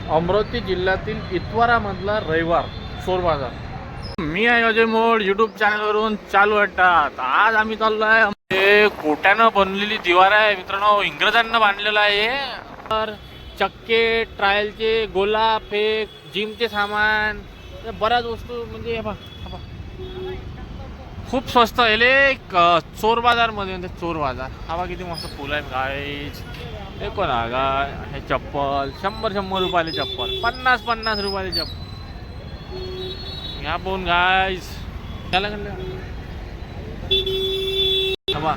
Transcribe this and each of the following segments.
अमरावती जिल्ह्यातील इतवारामधला रविवार चोर बाजार. मी आहे अजय मोड, यूट्यूब चॅनलवरून चालू वाटतात. आज आम्ही चाललो आहे, कोट्यानं बनलेली दिवार आहे मित्रांनो, इंग्रजांना बांधलेलं आहे. तर चक्के, ट्रायलचे, गोला फेक, जिमचे सामान, बऱ्याच वस्तू म्हणजे खूप स्वस्त आहे. चोर बाजार मध्ये म्हणते, चोर बाजार. हवा किती मस्त फुल आहे गाईज. हे कोण हे चप्पल 100 रुपयाले चप्पल, 50 रुपयाले चप्पल. ह्या पण गाईज हवा.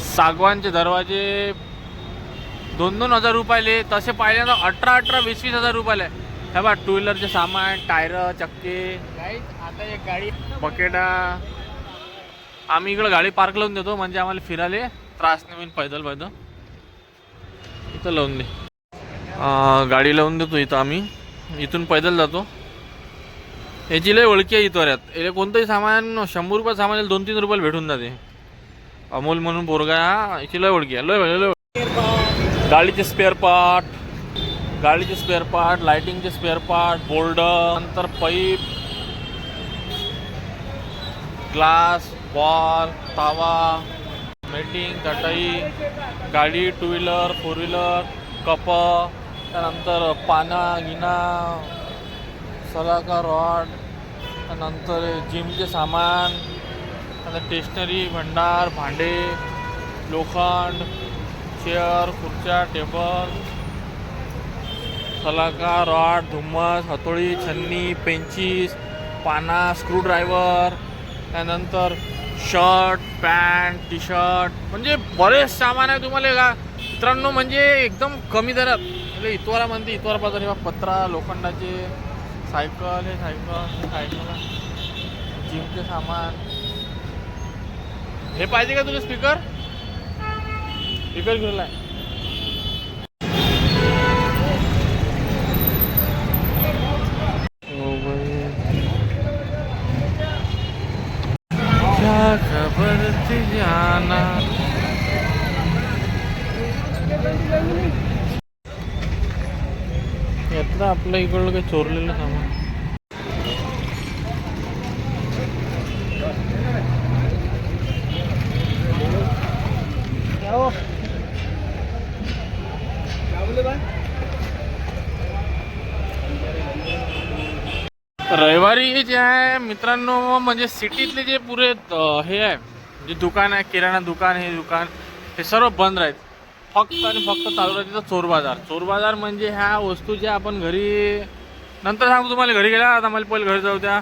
सागवानचे दरवाजे 2-2 हजार रुपयाले, तसे पाहिले ना 18-20 हजार रुपयाले. हे बा टू व्हीलरचे सामान, टायर, चक्के. आता एक गाडी बकेटा. आम्ही इकडं गाडी पार्क लावून देतो म्हणजे आम्हाला फिरायला त्रास नाही होईल. पैदल इथं लावून दे, गाडी लावून देतो इथं. आम्ही इथून पैदल जातो. याची लय ओळखी आहे इथं. याला कोणतंही सामान 100 रुपये सामान 2-3 रुपयाला भेटून जाते. अमोल म्हणून पोरगा, याची लय ओळखी आहे. लय गाडीचे स्पेअर पार्ट, लाइटिंगचे स्पेअर पार्ट, बोर्ड, नंतर पाईप, ग्लास, बॉल, तावा, मेटिंग, चटाई, गाडी, 2 व्हीलर, 4 व्हीलर, कप, त्यानंतर पाना गिना, सलाका, रॉड, त्यानंतर जिमचे सामान, त्यानंतर स्टेशनरी, भंडार, भांडे, लोखंड, चेअर, खुर्च्या, टेबल, सलाका, रॉड, धुम्मस, हतोडी, छन्नी, पेंचीस, पाना, स्क्रूड्रायव्हर, त्यानंतर शर्ट, पॅन्ट, टी शर्ट, म्हणजे बरेच सामान आहे तुम्हाला का मित्रांनो. म्हणजे एकदम कमी दरात. म्हणजे इतवारा म्हणते, इतवारा बाजार. हे पत्रा, लोखंडाचे, सायकल, हे सायकल, जिमचे सामान. हे पाहिजे का तुझे स्पीकर घेऊन आहे. क्या खबर थी जाना. यातलं आपल्या इकडलं काही चोरलेलं सामान. रविवारी जे आहे मित्रांनो, म्हणजे सिटीतले जे पुरे हे आहे, जे दुकान आहे, किराणा दुकान, हे सर्व बंद राहत. फक्त आणि फक्त चालू राहते चोर बाजार. म्हणजे ह्या वस्तू ज्या आपण घरी, नंतर सांगतो तुम्हाला घरी गेला. आता मला पहिले घरी जाऊ द्या.